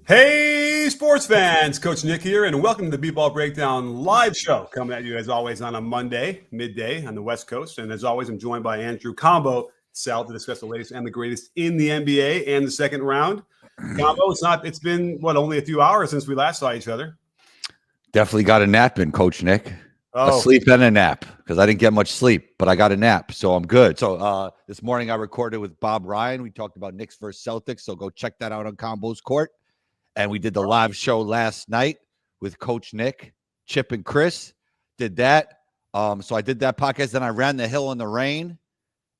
Hey, sports fans, Coach Nick here, and welcome to the B-Ball Breakdown live show, coming at you as always on a Monday, midday on the West Coast. And as always, I'm joined by Andrew Combo Sal to discuss the latest and the greatest in the NBA and the second round. Combo, it's been, only a few hours since we last saw each other. Definitely got a nap in, Coach Nick. Oh. A sleep and a nap, because I didn't get much sleep, but I got a nap, so I'm good. So this morning I recorded with Bob Ryan. We talked about Knicks versus Celtics, so go check that out on Combo's Court. And we did the live show last night with Coach Nick, Chip, and Chris. Did that. So I did that podcast. Then I ran the hill in the rain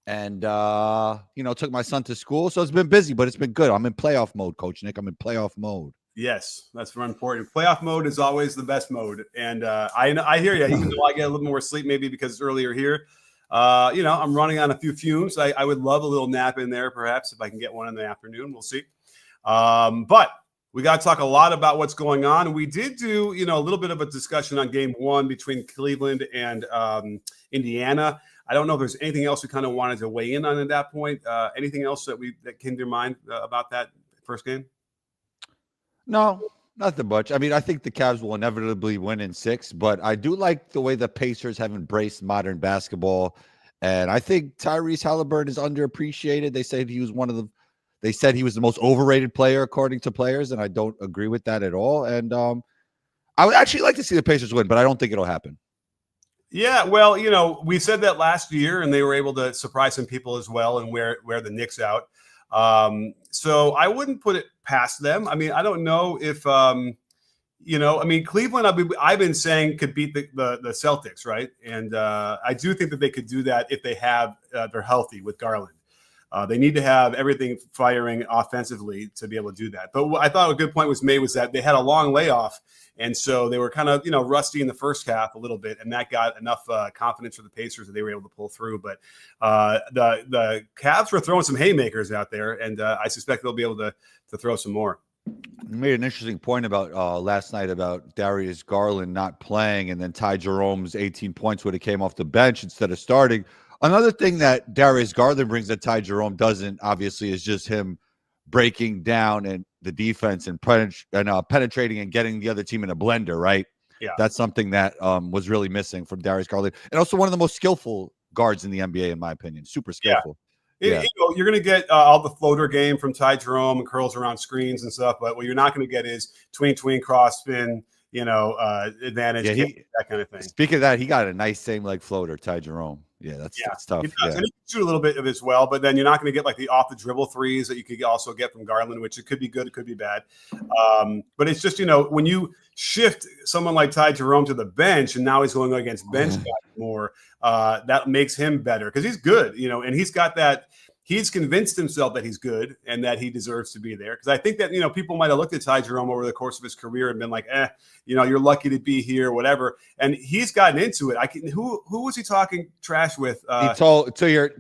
and, took my son to school. So it's been busy, but it's been good. I'm in playoff mode, Coach Nick. I'm in playoff mode. Yes, that's very important. Playoff mode is always the best mode. And I hear you. Even though I get a little more sleep, maybe because it's earlier here, I'm running on a few fumes. I would love a little nap in there, perhaps, if I can get one in the afternoon. We'll see. But we got to talk a lot about what's going on. We did do, a little bit of a discussion on game one between Cleveland and Indiana. I don't know if there's anything else we kind of wanted to weigh in on at that point. Anything else that came to your mind about that first game? No, nothing much. I mean, I think the Cavs will inevitably win in 6, but I do like the way the Pacers have embraced modern basketball. And I think Tyrese Halliburton is underappreciated. They said he was the most overrated player, according to players, and I don't agree with that at all. And I would actually like to see the Pacers win, but I don't think it'll happen. Yeah, well, we said that last year, and they were able to surprise some people as well and wear the Knicks out. So I wouldn't put it past them. I mean, I don't know if, Cleveland, I've been saying could beat the Celtics, right? And I do think that they could do that if they're healthy with Garland. They need to have everything firing offensively to be able to do that. But what I thought a good point was made was that they had a long layoff, and so they were kind of rusty in the first half a little bit, and that got enough confidence for the Pacers that they were able to pull through. But the Cavs were throwing some haymakers out there, and I suspect they'll be able to throw some more. You made an interesting point about last night about Darius Garland not playing, and then Ty Jerome's 18 points when he came off the bench instead of starting. Another thing that Darius Garland brings that Ty Jerome doesn't, obviously, is just him breaking down and the defense and penetrating and getting the other team in a blender, right? Yeah. That's something that was really missing from Darius Garland. And also one of the most skillful guards in the NBA, in my opinion. Super skillful. Yeah. You're going to get all the floater game from Ty Jerome and curls around screens and stuff, but what you're not going to get is tween, cross spin, advantage, that kind of thing. Speaking of that, he got a nice same leg floater, Ty Jerome. Yeah, that's tough. And he can shoot a little bit of it as well, but then you're not going to get like the off the dribble threes that you could also get from Garland, which it could be good, it could be bad. But it's just, when you shift someone like Ty Jerome to the bench and now he's going against bench guys more, that makes him better because he's good, and he's got that. He's convinced himself that he's good and that he deserves to be there. Because I think that, people might have looked at Ty Jerome over the course of his career and been like, you're lucky to be here, whatever. And he's gotten into it. Who was he talking trash with? He told to your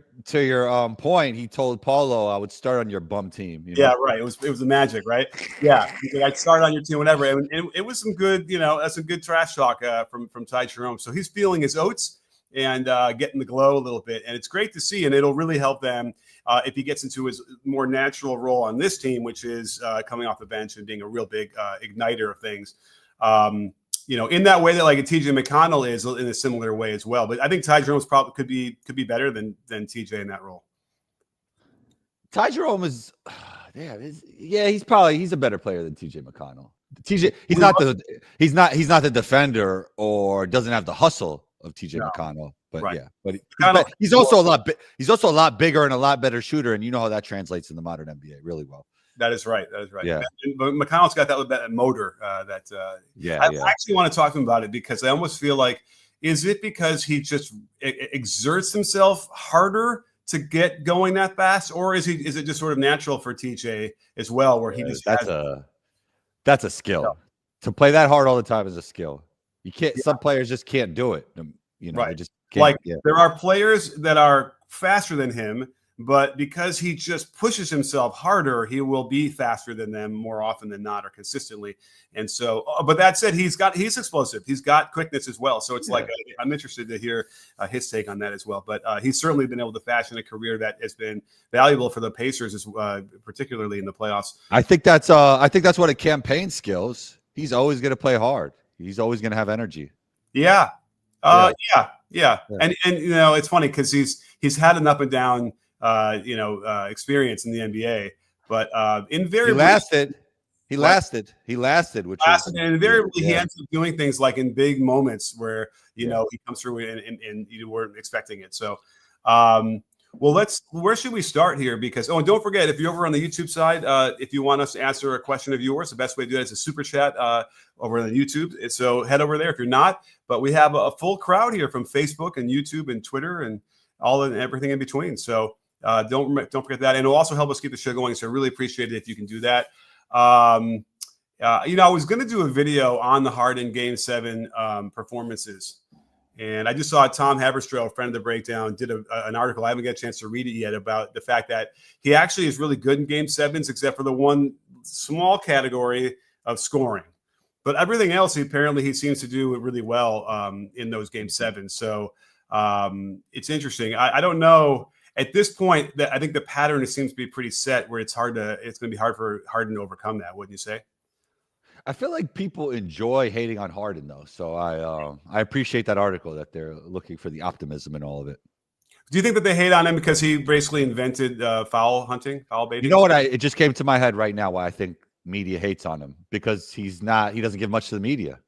point. He told Paulo, "I would start on your bum team." Yeah, right. It was the Magic, right? Yeah, I'd start on your team, whatever. And it was some good, that's some good trash talk from Ty Jerome. So he's feeling his oats and getting the glow a little bit, and it's great to see. And it'll really help them if he gets into his more natural role on this team, which is coming off the bench and being a real big igniter of things. In that way that like a TJ McConnell is in a similar way as well. But I think Ty Jerome's probably could be better than TJ in that role. Ty Jerome is, he's a better player than TJ McConnell. TJ, he's not the defender or doesn't have the hustle of TJ McConnell. But right. But he's also a lot bigger and a lot better shooter, and you know how that translates in the modern NBA really well. That is right. Yeah. But McConnell's got that motor. I actually want to talk to him about it because I almost feel like, is it because he just exerts himself harder to get going that fast, or is it just sort of natural for TJ as well, where he just that's a skill. Yeah. To play that hard all the time is a skill. You can't. Yeah. Some players just can't do it. Right. They just can't. There are players that are faster than him but because he just pushes himself harder, he will be faster than them more often than not, or consistently. And so, but that said, he's explosive. He's got quickness as well. So it's like, I'm interested to hear his take on that as well. But he's certainly been able to fashion a career that has been valuable for the Pacers, particularly in the playoffs. I think that's one of campaign skills. He's always going to play hard. He's always going to have energy. Yeah. Yeah. And it's funny because he's had an up and down experience in the NBA, but invariably he lasted, which is, and invariably he ends up doing things like in big moments where he comes through and you weren't expecting it. So where should we start here? Because and don't forget, if you're over on the YouTube side, if you want us to answer a question of yours, the best way to do that is a super chat over on the YouTube. So head over there if you're not. But we have a full crowd here from Facebook and YouTube and Twitter and everything in between. So don't forget that, and it'll also help us keep the show going. So I really appreciate it if you can do that. I was going to do a video on the Harden Game 7 performances. And I just saw Tom Haberstroh, a friend of the breakdown, did an article. I haven't got a chance to read it yet about the fact that he actually is really good in Game 7s, except for the one small category of scoring. But everything else, he seems to do really well in those Game 7s. So it's interesting. I don't know. At this point, I think the pattern seems to be pretty set where it's going to be hard for Harden to overcome that, wouldn't you say? I feel like people enjoy hating on Harden, though. So I appreciate that article that they're looking for the optimism in all of it. Do you think that they hate on him because he basically invented foul baiting? You know what? It just came to my head right now why I think media hates on him, because he doesn't give much to the media.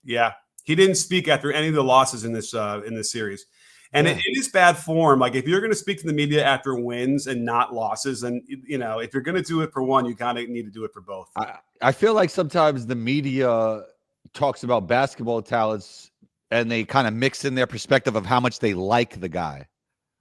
Yeah. He didn't speak after any of the losses in this series. And it is bad form. Like, if you're going to speak to the media after wins and not losses, and if you're going to do it for one, you kind of need to do it for both. I feel like sometimes the media talks about basketball talents and they kind of mix in their perspective of how much they like the guy.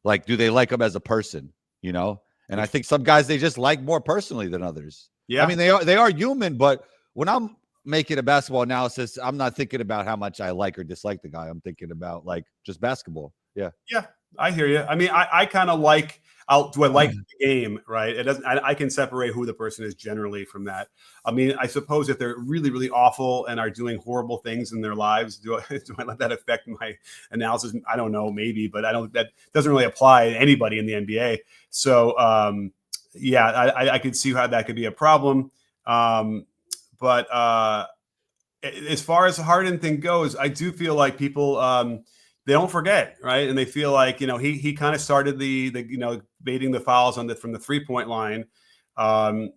Like, do they like him as a person? And I think some guys they just like more personally than others. Yeah, I mean they are human, but when I'm making a basketball analysis, I'm not thinking about how much I like or dislike the guy. I'm thinking about like just basketball. Yeah, I hear you. I mean, I kind of like. Do I like the game? Right? It doesn't. I can separate who the person is generally from that. I mean, I suppose if they're really, really awful and are doing horrible things in their lives, do I let that affect my analysis? I don't know, maybe, but I don't. That doesn't really apply to anybody in the NBA. So, I could see how that could be a problem. But as far as the Harden thing goes, I do feel like people. They don't forget, right? And they feel like, he kind of started the baiting the fouls from the 3-point line.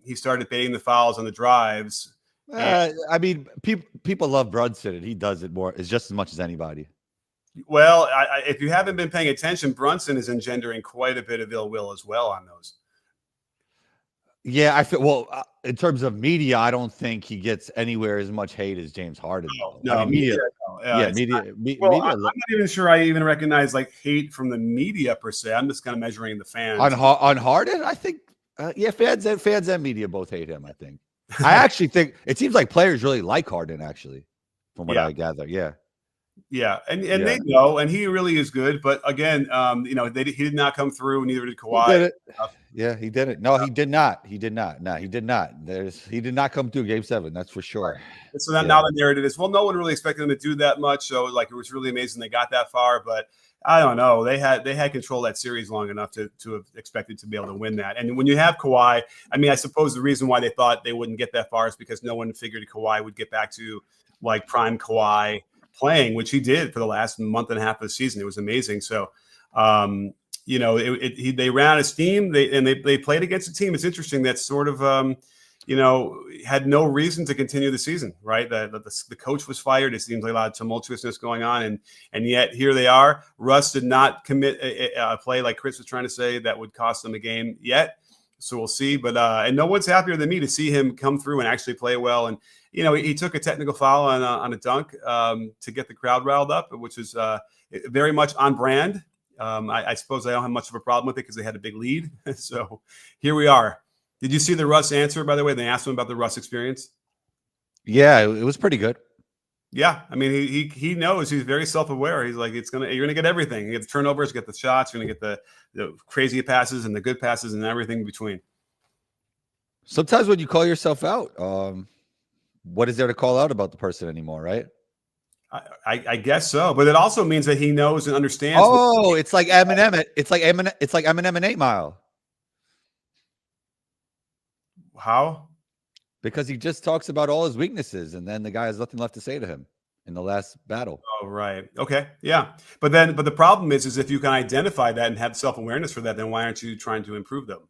He started baiting the fouls on the drives. I mean, people love Brunson, and he does it more. It's just as much as anybody. Well, if you haven't been paying attention, Brunson is engendering quite a bit of ill will as well on those. Yeah, I feel in terms of media, I don't think he gets anywhere as much hate as James Harden. No, I mean, media. Media. I'm not even sure I even recognize like hate from the media per se. I'm just kind of measuring the fans on Harden. I think, fans and media both hate him. I think. I actually think it seems like players really like Harden. Actually, from what I gather, Yeah, and they know, and he really is good. But again, he did not come through. Neither did Kawhi. He did it. Yeah, he did it. No, he did not. He did not. No, he did not. He did not come through Game 7. That's for sure. And so now the narrative is, well, no one really expected them to do that much. So like it was really amazing they got that far. But I don't know. They had control of that series long enough to have expected to be able to win that. And when you have Kawhi, I mean, I suppose the reason why they thought they wouldn't get that far is because no one figured Kawhi would get back to like prime Kawhi playing, which he did for the last month and a half of the season. It was amazing. So, they ran out of steam. They played against a team. It's interesting that sort of, had no reason to continue the season, right? The coach was fired. It seems like a lot of tumultuousness going on. And yet here they are. Russ did not commit a play like Chris was trying to say that would cost them a game yet. So we'll see. But and no one's happier than me to see him come through and actually play well. And, he took a technical foul on a dunk to get the crowd riled up, which is very much on brand. I suppose I don't have much of a problem with it because they had a big lead. So here we are. Did you see the Russ answer, by the way? They asked him about the Russ experience. Yeah, it was pretty good. Yeah, I mean, he knows. He's very self-aware. He's like, you're gonna get everything. You get the turnovers, get the shots, you're gonna get the crazy passes and the good passes and everything in between. Sometimes when you call yourself out, what is there to call out about the person anymore, right? I guess so, but it also means that he knows and understands. Oh, it's like Eminem. It's like Eminem and 8 Mile. How? Because he just talks about all his weaknesses, and then the guy has nothing left to say to him in the last battle. Oh, right. Okay. Yeah. But the problem is if you can identify that and have self-awareness for that, then why aren't you trying to improve them?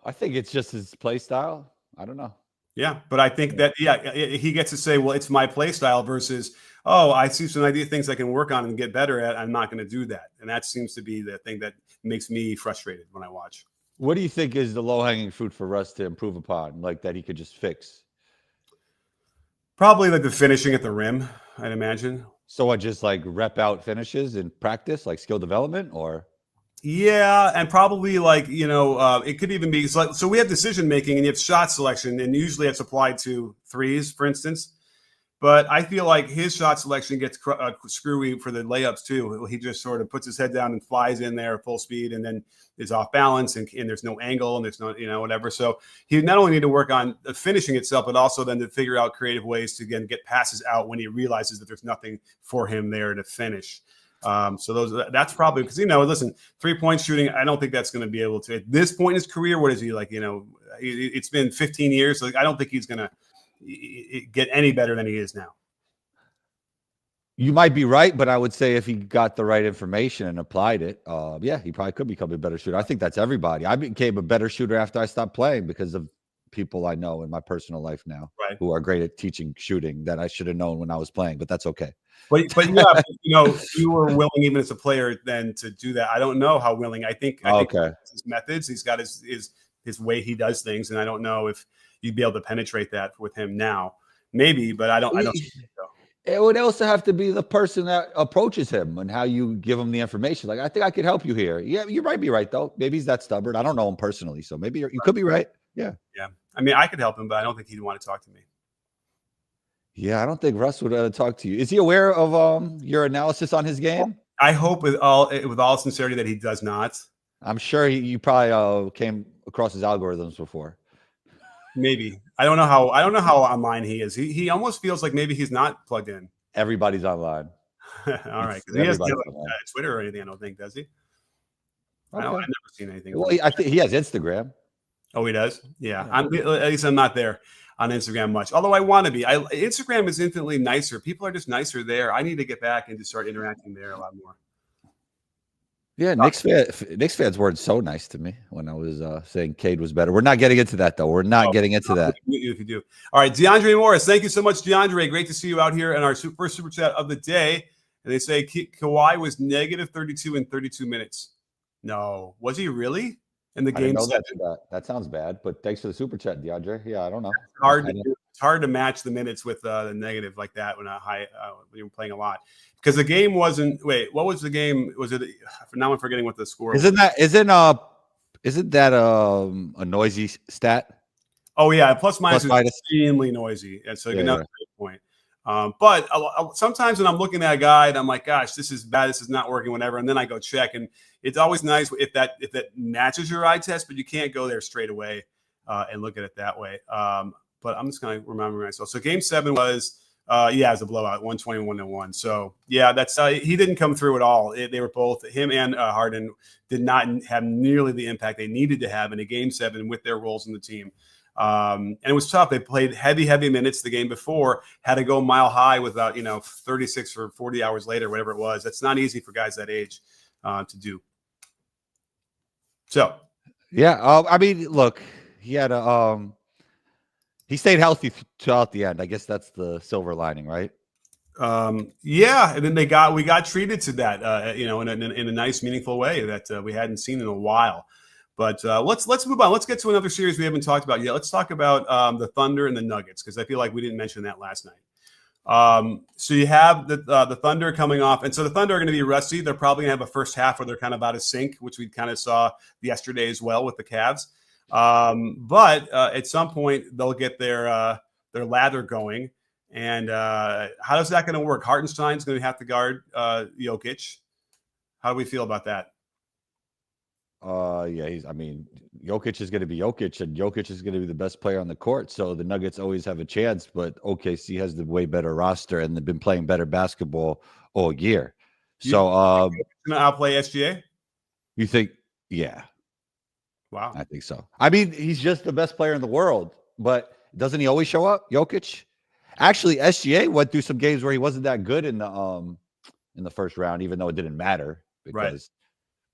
I think it's just his play style. I don't know. Yeah, but I think that he gets to say, well, it's my play style versus, oh, I see some things I can work on and get better at. I'm not going to do that, and that seems to be the thing that makes me frustrated when I watch. What do you think is the low-hanging fruit for Russ to improve upon, like that he could just fix? Probably like the finishing at the rim, I'd imagine. So I just like rep out finishes in practice, like skill development, or yeah, and probably like it could even be so we have decision making and you have shot selection, and usually it's applied to threes, for instance. But I feel like his shot selection gets screwy for the layups too. He just sort of puts his head down and flies in there full speed, and then is off balance, and there's no angle, and there's no whatever. So he not only need to work on the finishing itself, but also then to figure out creative ways to again get passes out when he realizes that there's nothing for him there to finish. So that's probably because listen, 3-point shooting. I don't think that's going to be able to at this point in his career. What is he like? It's been 15 years. Like I don't think he's going to get any better than he is now. You might be right, but I would say if he got the right information and applied it, yeah, he probably could become a better shooter. I think that's everybody. I became a better shooter after I stopped playing because of people I know in my personal life now, right, who are great at teaching shooting that I should have known when I was playing, but that's okay. But yeah, you were willing even as a player then to do that. I don't know how willing. I think his methods. He's got his way he does things, and I don't know if you'd be able to penetrate that with him now. Maybe, but I don't think so. It would also have to be the person that approaches him and how you give him the information. Like, I think I could help you here. Yeah, you might be right, though. Maybe he's that stubborn. I don't know him personally, so maybe you could be right. Yeah. Yeah. I mean, I could help him, but I don't think he'd want to talk to me. Yeah, I don't think Russ would talk to you. Is he aware of your analysis on his game? I hope with all sincerity that he does not. I'm sure you probably came across his algorithms before. Maybe. I don't know how online he is. He almost feels like maybe he's not plugged in. Everybody's online. All right. He has Twitter or anything, I don't think, does he? Okay. I've never seen anything. Well, I think he has Instagram. Oh, he does? Yeah. At least I'm not there on Instagram much. Although I want to be. Instagram is infinitely nicer. People are just nicer there. I need to get back and just start interacting there a lot more. Yeah, Knicks fans weren't so nice to me when I was saying Cade was better. We're not getting into that, though. We're not getting into that. If you do. All right, DeAndre Morris, thank you so much, DeAndre. Great to see you out here in our first super chat of the day. And they say Kawhi was negative 32 in 32 minutes. No. Was he really? In the game? That sounds bad, but thanks for the super chat, DeAndre. Yeah, I don't know. It's hard to match the minutes with the negative like that when when you're playing a lot. Because the game wasn't. Wait, what was the game? Was it? Now I'm forgetting what the score was. Isn't that a noisy stat? Oh yeah, plus minus is extremely noisy, and so another great point. But sometimes when I'm looking at a guy and I'm like, gosh, this is bad, this is not working, whatever, and then I go check, and it's always nice if that matches your eye test, but you can't go there straight away and look at it that way. But I'm just going to remember myself. So game 7 was, it was a blowout, 121-1. So yeah, that's he didn't come through at all. They were both, him and Harden did not have nearly the impact they needed to have in a game 7 with their roles in the team. And it was tough. They played heavy minutes the game before, had to go mile high without 36 or 40 hours later, whatever it was. That's not easy for guys that age to do. So yeah, I mean, look, he had he stayed healthy throughout the end. I guess that's the silver lining, right? Yeah, and then we got treated to that in a nice, meaningful way that we hadn't seen in a while. But let's move on. Let's get to another series we haven't talked about yet. Let's talk about the Thunder and the Nuggets, because I feel like we didn't mention that last night. So you have the Thunder coming off, and so the Thunder are going to be rusty. They're probably going to have a first half where they're kind of out of sync, which we kind of saw yesterday as well with the Cavs. But at some point they'll get their lather going, And how is that going to work? Hartenstein's going to have to guard Jokic. How do we feel about that? Yeah, Jokic is going to be Jokic, and Jokic is going to be the best player on the court. So the Nuggets always have a chance, but OKC has the way better roster, and they've been playing better basketball all year. So, going to outplay SGA? You think? Yeah. Wow. I think so. I mean, he's just the best player in the world, but doesn't he always show up, Jokic? Actually, SGA went through some games where he wasn't that good in the first round, even though it didn't matter. Right.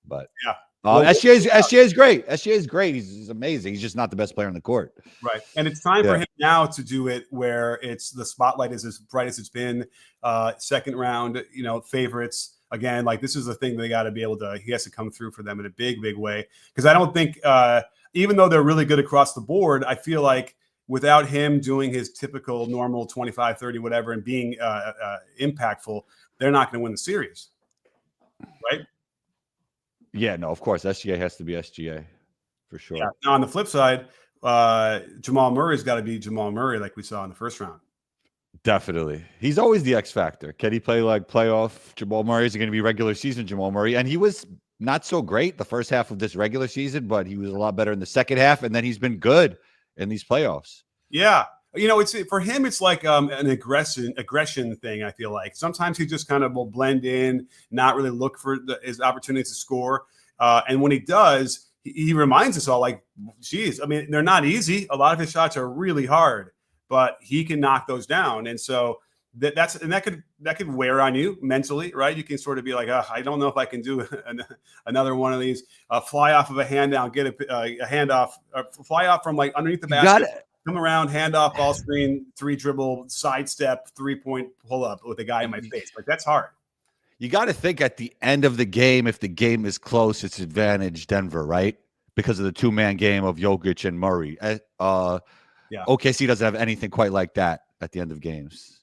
But yeah. SGA is great. SGA is great. He's amazing. He's just not the best player on the court. Right. And it's time for him now to do it where it's the spotlight is as bright as it's been. Second round, favorites. Again, like this is the thing they got to be able to, he has to come through for them in a big, big way. Because I don't think, even though they're really good across the board, I feel like without him doing his typical normal 25, 30, whatever, and being impactful, they're not going to win the series. Right? Yeah, no, of course. SGA has to be SGA for sure. Yeah. Now, on the flip side, Jamal Murray's got to be Jamal Murray like we saw in the first round. Definitely. He's always the X factor. Can he play like playoff Jamal Murray? Is he going to be regular season Jamal Murray? And he was not so great the first half of this regular season, but he was a lot better in the second half. And then he's been good in these playoffs. Yeah. It's for him, it's like an aggression thing, I feel like. Sometimes he just kind of will blend in, not really look for his opportunity to score. And when he does, he reminds us all like, geez, I mean, they're not easy. A lot of his shots are really hard, but he can knock those down. And so that could wear on you mentally, right? You can sort of be like, I don't know if I can do another one of these. Fly off of a hand down, get a handoff, fly off from like underneath the basket. Come around, hand off, ball screen, 3 dribble, sidestep, 3-point pull up with a guy in my face. Like that's hard. You got to think at the end of the game, if the game is close, it's advantage Denver, right? Because of the 2-man game of Jokic and Murray. OKC doesn't have anything quite like that at the end of games.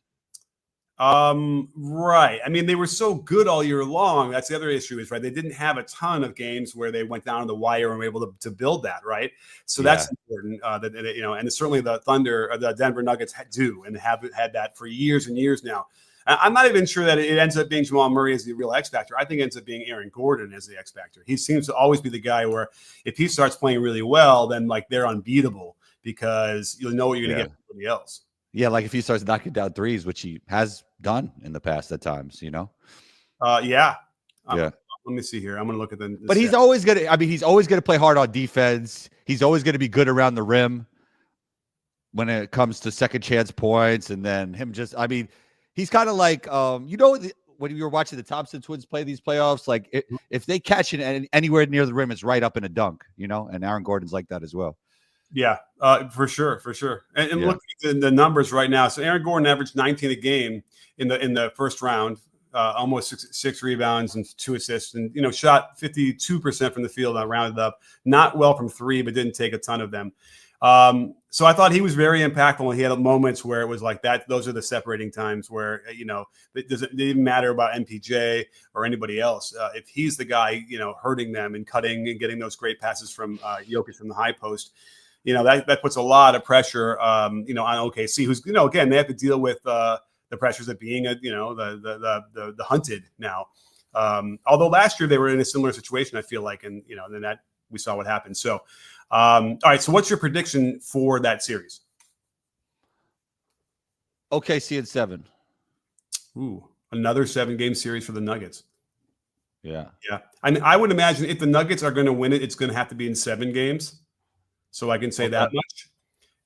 Right. I mean, they were so good all year long. That's the other issue is, right, they didn't have a ton of games where they went down to the wire and were able to build that, right? So that's important. And certainly the Thunder, the Denver Nuggets do and have had that for years and years now. I'm not even sure that it ends up being Jamal Murray as the real X factor. I think it ends up being Aaron Gordon as the X factor. He seems to always be the guy where if he starts playing really well, then like they're unbeatable because you'll know what you're going to get from somebody else. Yeah, like if he starts knocking down threes, which he has done in the past at times, Yeah. Let me see here. I'm going to look at the But he's always going to, he's always going to play hard on defense. He's always going to be good around the rim when it comes to second chance points. And then he's kind of like, when you were watching the Thompson twins play these playoffs, like if they catch it anywhere near the rim, it's right up in a dunk, and Aaron Gordon's like that as well. Yeah, for sure. And look at the numbers right now. So Aaron Gordon averaged 19 a game in the first round, almost six rebounds and 2 assists, and shot 52% from the field. I rounded up, not well from 3, but didn't take a ton of them. So I thought he was very impactful, and he had moments where it was like that. Those are the separating times where it didn't even matter about MPJ or anybody else. If he's the guy hurting them and cutting and getting those great passes from Jokic from the high post. That puts a lot of pressure, on OKC, who's, again, they have to deal with the pressures of being the hunted now. Although last year they were in a similar situation, I feel like, and then that we saw what happened. So, all right. So, what's your prediction for that series? OKC in 7. Ooh, another 7-game series for the Nuggets. Yeah. I mean, I would imagine if the Nuggets are going to win it, it's going to have to be in 7 games. So I can say that much.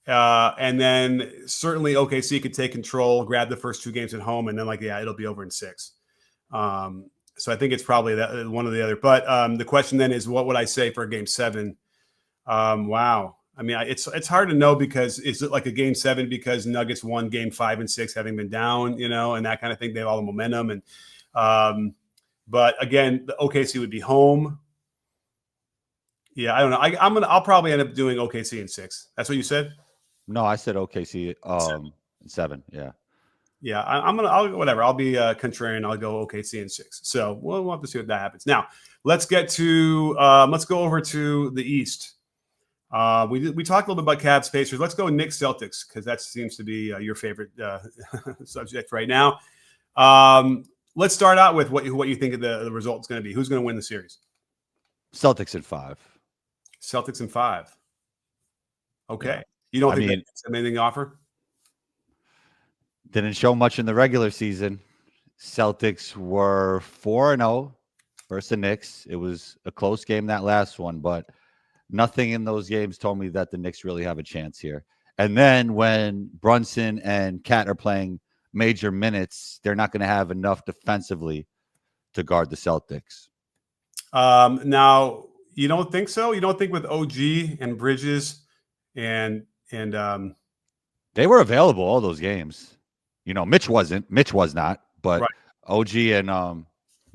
And then certainly OKC could take control, grab the first 2 games at home, and then it'll be over in 6. So I think it's probably that one or the other. But the question then is, what would I say for Game 7? Wow. I mean, it's hard to know because is it like a Game 7 because Nuggets won Game 5 and 6 having been down, and that kind of thing. They have all the momentum, and but again, the OKC would be home. Yeah, I don't know. I'll probably end up doing OKC in 6. That's what you said? No, I said OKC in 7. Yeah. Yeah, I'll whatever. I'll be contrarian. I'll go OKC in 6. So we'll have to see what that happens. Now let's get to let's go over to the East. We talked a little bit about Cavs Pacers. Let's go Knicks Celtics because that seems to be your favorite subject right now. Let's start out with what you think of the result is going to be. Who's going to win the series? Celtics in 5. Celtics in 5. Okay. Yeah. You don't think that's anything to offer? Didn't show much in the regular season. Celtics were 4-0 versus the Knicks. It was a close game, that last one, but nothing in those games told me that the Knicks really have a chance here. And then when Brunson and Cat are playing major minutes, they're not going to have enough defensively to guard the Celtics. Now, you don't think so? You don't think with OG and Bridges and they were available all those games. You know, Mitch wasn't. Mitch was not, but right. OG and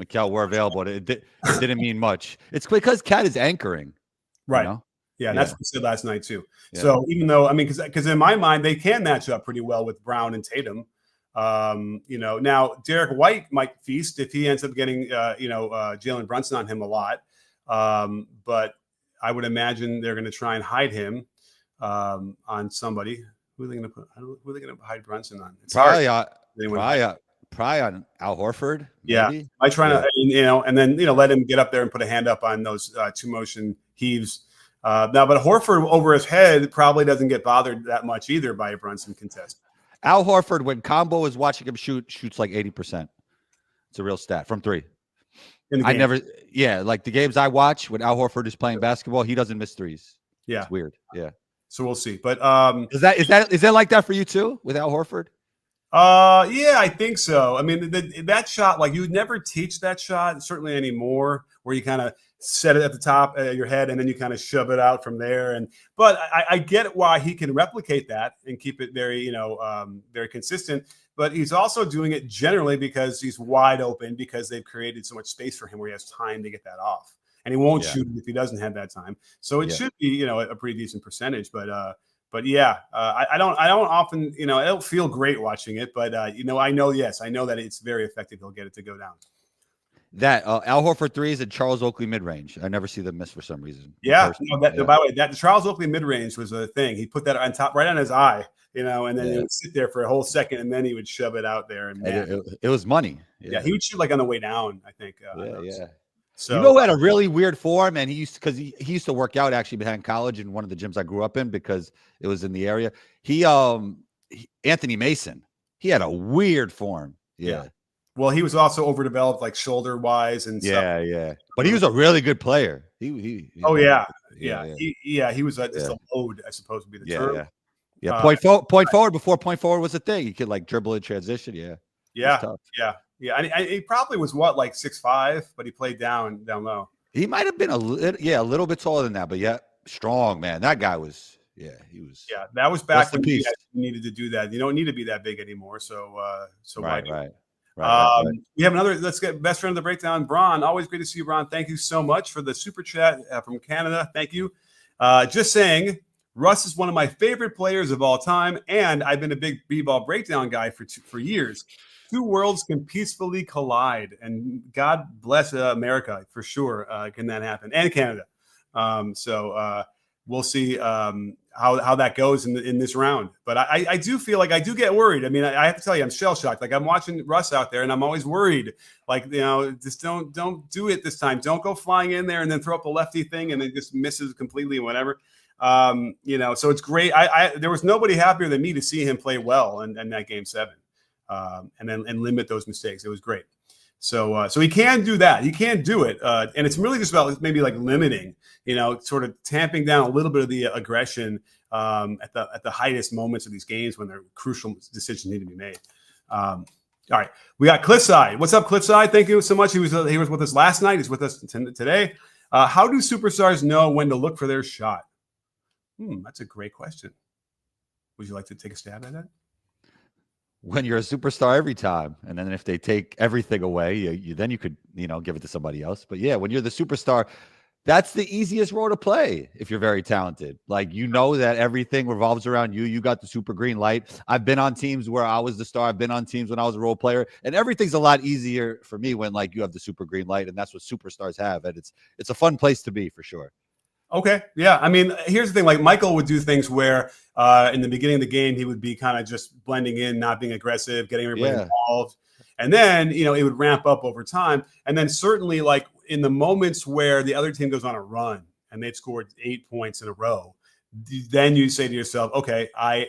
Mikal were available. It didn't mean much. It's because Cat is anchoring. Right. You know? Yeah, that's what we said last night too. Yeah. So even though, because in my mind, they can match up pretty well with Brown and Tatum. Now Derek White might feast if he ends up getting, Jalen Brunson on him a lot. But I would imagine they're going to try and hide him on somebody. Who are they going to hide Brunson on? It's probably on Al Horford. Maybe. Yeah, I try to, and then let him get up there and put a hand up on those 2-motion heaves. But Horford over his head probably doesn't get bothered that much either by a Brunson contest. Al Horford, when Combo is watching him shoots like 80%. It's a real stat from 3. Like the games I watch when Al Horford is playing basketball, he doesn't miss threes. Yeah, it's weird. Yeah. So we'll see. But is that like that for you too with Al Horford? Yeah, I think so. That shot, like you would never teach that shot, certainly anymore, where you kind of set it at the top of your head and then you kind of shove it out from there. But I get why he can replicate that and keep it very, very consistent. But he's also doing it generally because he's wide open because they've created so much space for him where he has time to get that off. And he won't shoot if he doesn't have that time. So it should be, a pretty decent percentage. But I don't often, I don't feel great watching it. But I know that it's very effective. He'll get it to go down. That Al Horford threes and Charles Oakley mid range. I never see them miss for some reason. Yeah. By the way, that the Charles Oakley mid range was a thing. He put that on top, right on his eye, and then it would sit there for a whole second, and then he would shove it out there. And it was money. Yeah, he would shoot like on the way down, I think. So who had a really weird form, and he used to work out actually behind college in one of the gyms I grew up in because it was in the area. Anthony Mason, he had a weird form. Yeah. Well, he was also overdeveloped, like shoulder wise and stuff. Yeah. But he was a really good player. He He was just a load, I suppose would be the term. Yeah. Point forward before point forward was a thing. He could like dribble in transition. Yeah. And he probably was like 6'5", but he played down low. He might have been a little bit taller than that, but strong, man. That guy was, he was. Yeah, that was back when you needed to do that. You don't need to be that big anymore. Right. We have another. Let's get best friend of the breakdown, Bron. Always great to see you, Bron. Thank you so much for the super chat from Canada. Thank you. Just saying, Russ is one of my favorite players of all time, and I've been a big b-ball breakdown guy for years. 2 worlds can peacefully collide, and God bless America for sure. Can that happen? And Canada. We'll see how that goes in this round. But I do feel like I do get worried. I have to tell you, I'm shell shocked. Like I'm watching Russ out there, and I'm always worried. Like just don't do it this time. Don't go flying in there and then throw up a lefty thing and then just misses completely and whatever. So it's great. There was nobody happier than me to see him play well in that game 7. And limit those mistakes. It was great. So he can do that. He can do it. And it's really just about maybe like limiting, sort of tamping down a little bit of the aggression at the highest moments of these games when their crucial decisions need to be made. All right. We got Cliffside. What's up, Cliffside? Thank you so much. He was with us last night. He's with us today. How do superstars know when to look for their shot? That's a great question. Would you like to take a stab at that? When you're a superstar every time, and then if they take everything away, then you could give it to somebody else. But when you're the superstar, that's the easiest role to play if you're very talented. Like that everything revolves around you. You got the super green light. I've been on teams where I was the star. I've been on teams when I was a role player, and everything's a lot easier for me when you have the super green light, and that's what superstars have. And it's a fun place to be for sure. Okay. Yeah. I mean, here's the thing. Like Michael would do things where in the beginning of the game, he would be kind of just blending in, not being aggressive, getting everybody Yeah. involved. And then, it would ramp up over time. And then certainly like in the moments where the other team goes on a run and they've scored 8 points in a row, then you say to yourself, okay, I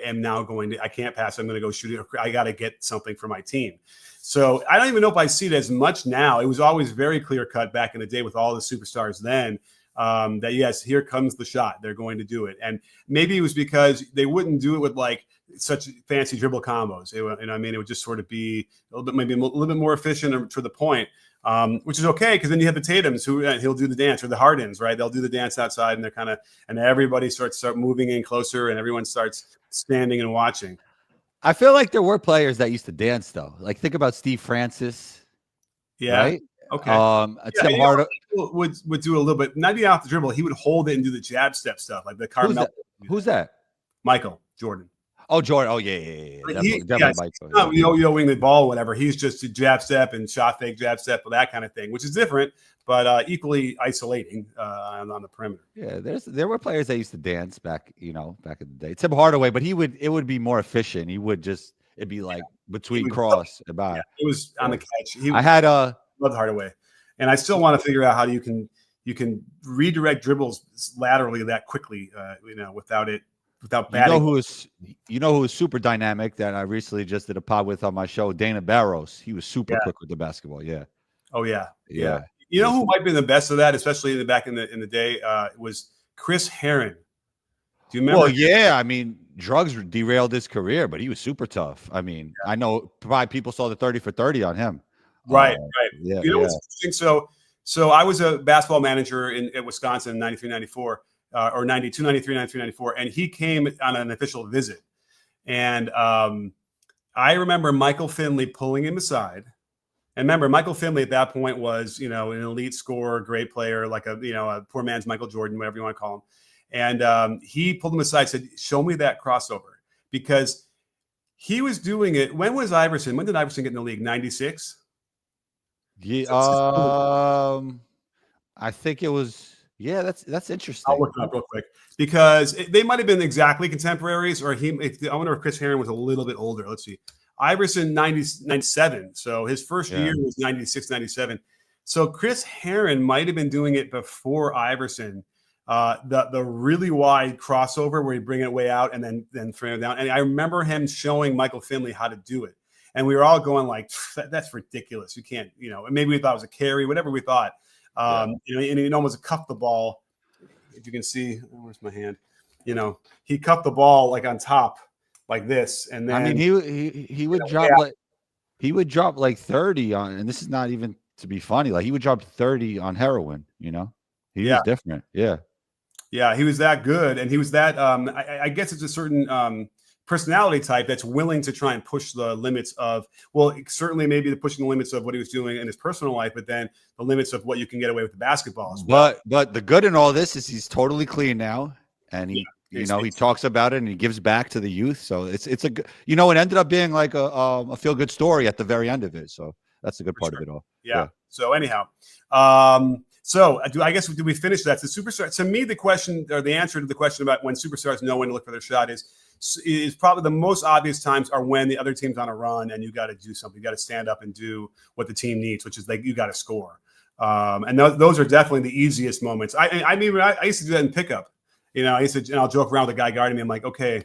can't pass. I'm going to go shoot it. I got to get something for my team. So I don't even know if I see it as much now. It was always very clear cut back in the day with all the superstars then. That yes, here comes the shot. They're going to do it, and maybe it was because they wouldn't do it with like such fancy dribble combos. It would just sort of be a little bit more efficient or to the point, which is okay because then you have the Tatums who he'll do the dance, or the Hardens, right? They'll do the dance outside, and and everybody starts moving in closer, and everyone starts standing and watching. I feel like there were players that used to dance though. Like think about Steve Francis. Yeah. Right. Okay. Tim Harden would do a little bit, not be off the dribble. He would hold it and do the jab step stuff, like the Carmelo. Who's that? Michael Jordan. Oh, Jordan. Oh, yeah. Definitely Michael. Yo-yoing the ball, whatever. He's just a jab step and shot fake jab step, that kind of thing, which is different, but equally isolating on the perimeter. Yeah, there were players that used to dance back in the day. Tim Hardaway, but it would be more efficient. It'd be like between cross and by. Yeah, it was on the catch. Loved Hardaway, and I still want to figure out how you can redirect dribbles laterally that quickly, without batting. You know who was super dynamic that I recently just did a pod with on my show, Dana Barros. He was super quick with the basketball. Yeah. Oh yeah. Yeah. You know who might be the best of that, especially back in the day, was Chris Herron. Do you remember? Well, yeah. I mean, drugs derailed his career, but he was super tough. I mean, I know probably people saw the 30 for 30 on him. Right. Yeah. You know what's interesting? So I was a basketball manager at Wisconsin in 93, 94, or 92, 93, 93, 94, and he came on an official visit. And I remember Michael Finley pulling him aside. And remember, Michael Finley at that point was, an elite scorer, great player, like a poor man's Michael Jordan, whatever you want to call him. And he pulled him aside, said, "Show me that crossover," because he was doing it. When was Iverson? When did Iverson get in the league? 96. Yeah, I think it was. Yeah, that's interesting. I'll look it up real quick because they might have been exactly contemporaries, or I wonder if Chris Herron was a little bit older. Let's see. Iverson 97, so his first year was 96, 97. So Chris Herron might have been doing it before Iverson. The really wide crossover where he'd bring it way out and then throw it down. And I remember him showing Michael Finley how to do it. And we were all going like, that's ridiculous. You can't, and maybe we thought it was a carry, whatever we thought. And he almost cuffed the ball. If you can see, where's my hand? He cuffed the ball like on top, like this. And then I mean, he would drop like 30 on, and this is not even to be funny. Like he would drop 30 on heroin. He was different. Yeah. Yeah, he was that good, and he was that. I guess it's a certain personality type that's willing to try and push the limits of. Well, certainly maybe pushing the limits of what he was doing in his personal life, but then the limits of what you can get away with the basketball as well. But the good in all this is he's totally clean now, and he he talks about it and he gives back to the youth. So it's a good. It ended up being like a feel good story at the very end of it. So that's a good part of it all. Yeah. So anyhow. So do we finish that? The superstar, to me, the question or the answer to the question about when superstars know when to look for their shot is probably the most obvious times are when the other team's on a run and you got to do something. You got to stand up and do what the team needs, which is like you got to score. And those are definitely the easiest moments. I used to do that in pickup. I used to, and I'll joke around with the guy guarding me. I'm like, okay,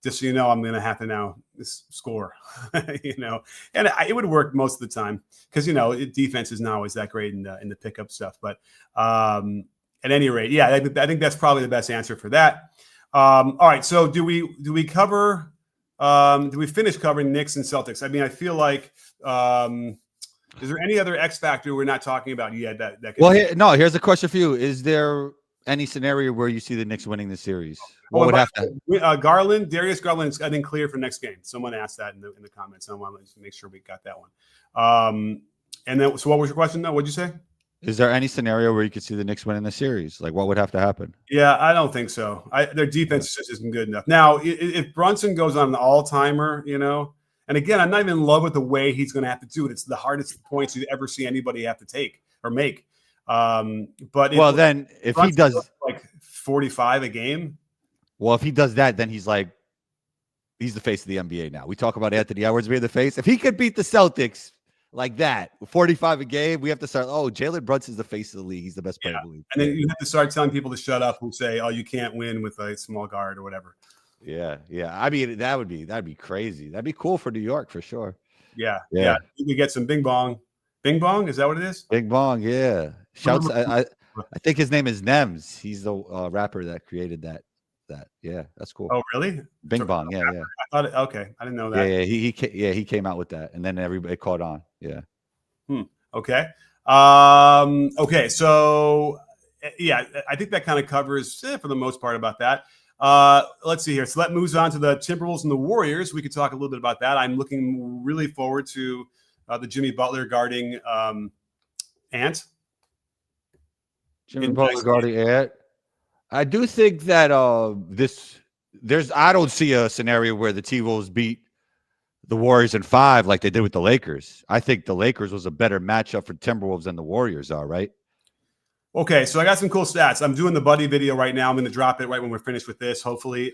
just so you know, I'm going to have to now score, and it would work most of the time because, defense is not always that great in the pickup stuff. But at any rate, yeah, I think that's probably the best answer for that. All right. So do we cover, do we finish covering Knicks and Celtics? I mean, I feel like, is there any other X factor we're not talking about yet? Here's a question for you. Is there any scenario where you see the Knicks winning the series? What would have to? Darius Garland is, I think, clear for next game. Someone asked that in the comments. I want to make sure we got that one. And then, so what was your question though? What'd you say? Is there any scenario where you could see the Knicks winning the series? Like, what would have to happen? Yeah, I don't think so. Their defense just isn't good enough. Now, if Brunson goes on an all-timer, and again, I'm not even in love with the way he's going to have to do it. It's the hardest points you'd ever see anybody have to take or make. But then if he does like 45 a game. Well, if he does that, then he's the face of the NBA now. We talk about Anthony Edwards being the face. If he could beat the Celtics like that, 45 a game, we have to start. Oh, Jalen Brunson's the face of the league. He's the best player in the league. And then you have to start telling people to shut up who say, "Oh, you can't win with a small guard or whatever." Yeah. I mean, that'd be crazy. That'd be cool for New York for sure. Yeah. We get some bing bong. Bing bong, is that what it is? Bing bong, yeah. Shouts. I think his name is Nems. He's the rapper that created that. Yeah, that's cool. Oh, really? Bing bong, yeah. I thought okay, I didn't know that. He came out with that, and then everybody caught on. Yeah. Okay. Okay. So, I think that kind of covers for the most part about that. Let's see here. So that moves on to the Timberwolves and the Warriors. We could talk a little bit about that. I'm looking really forward to the Jimmy Butler guarding Ant. Jimmy Butler guarding Ant. I do think that I don't see a scenario where the T-Wolves beat the Warriors in 5 like they did with the Lakers. I think the Lakers was a better matchup for Timberwolves than the Warriors are, right? Okay, so I got some cool stats. I'm doing the Buddy video right now. I'm going to drop it right when we're finished with this, hopefully.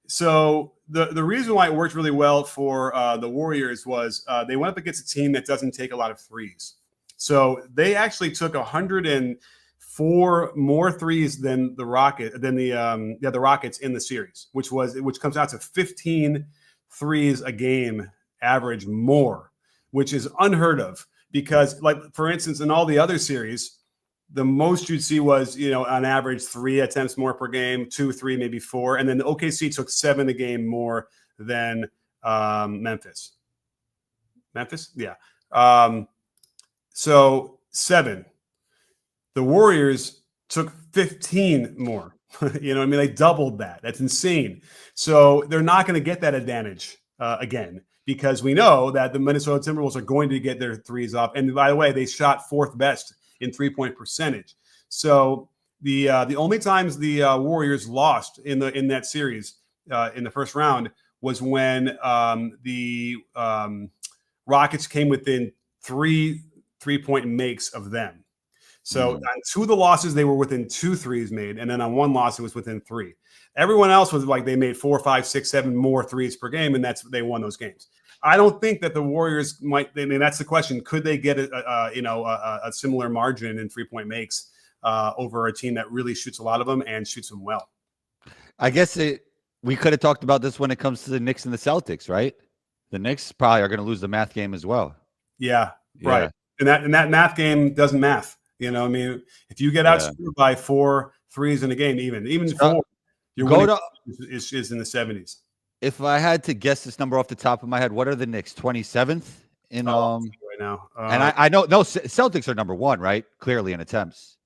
So the reason why it worked really well for the Warriors was they went up against a team that doesn't take a lot of threes. So they actually took 104 more threes than the Rockets in the series, which comes out to 15 threes a game average more, which is unheard of because, like, for instance, in all the other series, the most you'd see was, on average 3 attempts more per game, 2, 3, maybe 4. And then the OKC took 7 a game more than Memphis. Yeah. So 7. The Warriors took 15 more. They doubled that. That's insane. So they're not going to get that advantage again, because we know that the Minnesota Timberwolves are going to get their threes up. And by the way, they shot 4th best in 3-point percentage. So the only times the Warriors lost in that series in the first round was when the Rockets came within 3-point makes of them. So on 2 of the losses, they were within 2 threes made, and then on 1 loss, it was within 3. Everyone else was like they made 4, 5, 6, 7 more threes per game, and they won those games. I don't think that the Warriors might. I mean, that's the question. Could they get a similar margin in 3-point makes over a team that really shoots a lot of them and shoots them well? I guess we could have talked about this when it comes to the Knicks and the Celtics, right? The Knicks probably are going to lose the math game as well. Yeah, right. And that math game doesn't math. I mean, if you get outscored by 4 threes in a game, even 4, your winning is in the 70s. If I had to guess this number off the top of my head, what are the Knicks? 27th in right now. And I know Celtics are number 1, right? Clearly in attempts.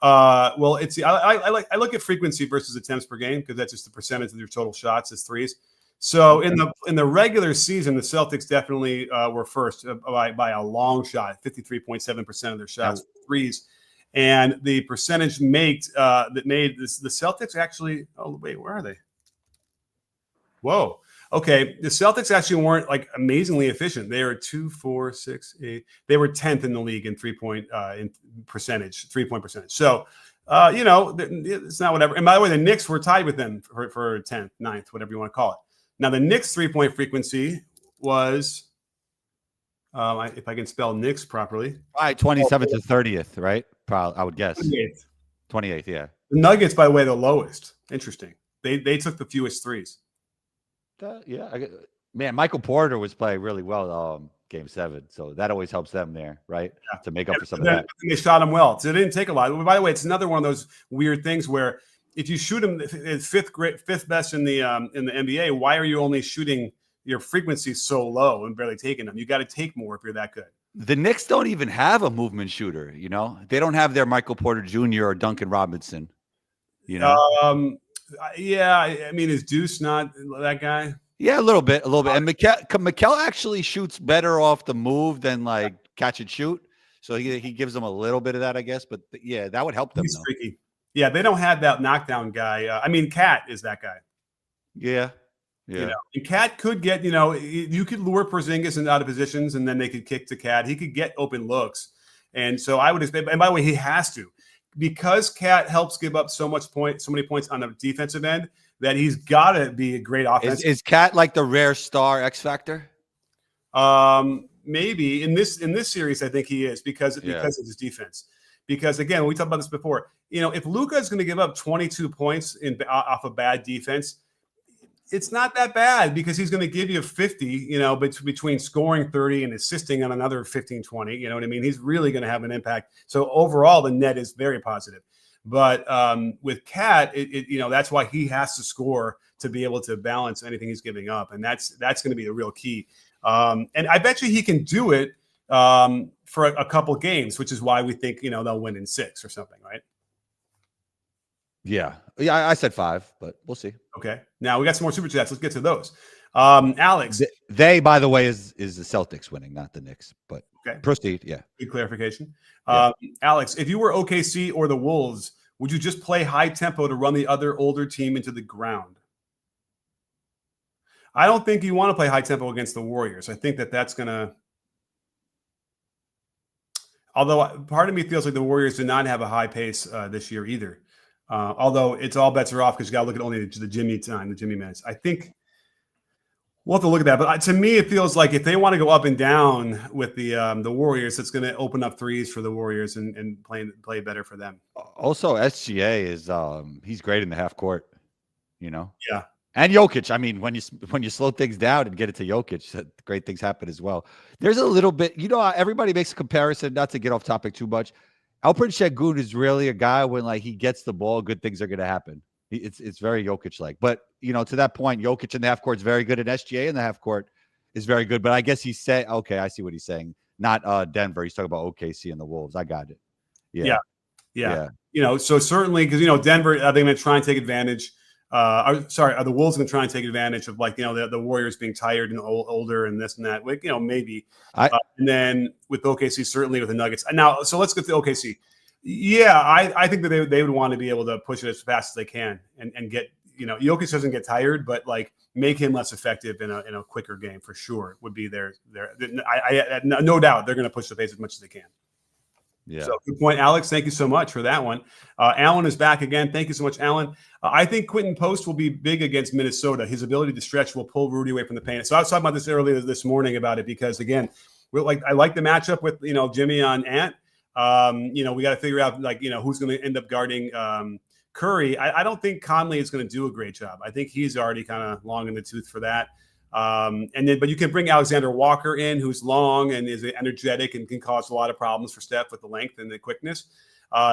Well, it's I look at frequency versus attempts per game because that's just the percentage of your total shots as threes. So in the regular season, the Celtics definitely were first by a long shot, 53.7% of their shots were threes, and the percentage that made the Celtics actually. Oh wait, where are they? Whoa. Okay, the Celtics actually weren't like amazingly efficient. They were 2, 4, 6, 8. They were 10th in the league in 3-point percentage. So, it's not whatever. And by the way, the Knicks were tied with them for 10th, 9th, whatever you want to call it. Now, the Knicks 3-point frequency was, if I can spell Knicks properly, 27th to 30th, right? Probably, I would guess. 28th, yeah. The Nuggets, by the way, the lowest. Interesting. They took the fewest threes. Man, Michael Porter was playing really well game 7, so that always helps them there, right? Yeah. To make up for some of that. They shot him well, so it didn't take a lot. By the way, it's another one of those weird things where if you shoot him fifth best in the NBA, why are you only shooting your frequency so low and barely taking them? You got to take more if you're that good. The Knicks don't even have a movement shooter. They don't have their Michael Porter Jr. or Duncan Robinson. Yeah, I mean, is Deuce not that guy? Yeah, a little bit. And Mikel actually shoots better off the move than like catch and shoot. So he gives them a little bit of that, I guess. But yeah, that would help them. He's freaky. Yeah, they don't have that knockdown guy. I mean, Cat is that guy. Yeah. And Cat could get, you could lure Porzingis out of positions, and then they could kick to Cat. He could get open looks, and so I would expect. And by the way, he has to. because Cat helps give up so many points on the defensive end, that he's got to be a great offense. Is Cat like the rare star X factor? Maybe in this series, I think he is because of his defense. Because again, we talked about this before. If Luka is going to give up 22 points off a bad defense, it's not that bad because he's going to give you 50. Between scoring 30 and assisting on another 15, 20. You know what I mean? He's really going to have an impact. So overall, the net is very positive. But with Cat, that's why he has to score to be able to balance anything he's giving up, and that's going to be the real key. And I bet you he can do it for a couple games, which is why we think they'll win in 6 or something, right? Yeah. I said 5, but we'll see. Okay. Now we got some more super chats. Let's get to those. Alex, they by the way is the Celtics winning, not the Knicks. But okay, proceed. Yeah. Good clarification. Yeah. Alex, if you were OKC or the Wolves, would you just play high tempo to run the other older team into the ground? I don't think you want to play high tempo against the Warriors. I think that's going to. Although part of me feels like the Warriors do not have a high pace this year either. Although it's all bets are off because you got to look at only the Jimmy time, the Jimmy minutes. I think we'll have to look at that. But to me, it feels like if they want to go up and down with the Warriors, it's going to open up threes for the Warriors and play better for them. Also, SGA is he's great in the half court. Yeah. And Jokic. I mean, when you slow things down and get it to Jokic, great things happen as well. There's a little bit, everybody makes a comparison, not to get off topic too much. Alperen Şengün is really a guy when he gets the ball, good things are going to happen. It's very Jokic-like. But, to that point, Jokic in the half court is very good, and SGA in the half court is very good. But I guess he's saying, okay, I see what he's saying. Not Denver. He's talking about OKC and the Wolves. I got it. Yeah. So certainly because, Denver, they're going to try and take advantage. Are the Wolves going to try and take advantage of the Warriors being tired and older and this and that? Maybe. And then with OKC, certainly with the Nuggets. Now, so let's get to OKC. Yeah, I think that they would want to be able to push it as fast as they can and get Jokic doesn't get tired, but make him less effective in a quicker game for sure would be their. I no doubt they're going to push the pace as much as they can. Yeah. So good point, Alex. Thank you so much for that one. Alan is back again. Thank you so much, Alan. I think Quentin Post will be big against Minnesota. His ability to stretch will pull Rudy away from the paint. So I was talking about this earlier this morning about it because again, I like the matchup with Jimmy on Ant. We got to figure out who's going to end up guarding Curry. I don't think Conley is going to do a great job. I think he's already kind of long in the tooth for that. But you can bring Alexander Walker in, who's long and is energetic and can cause a lot of problems for Steph with the length and the quickness.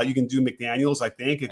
You can do McDaniels, I think.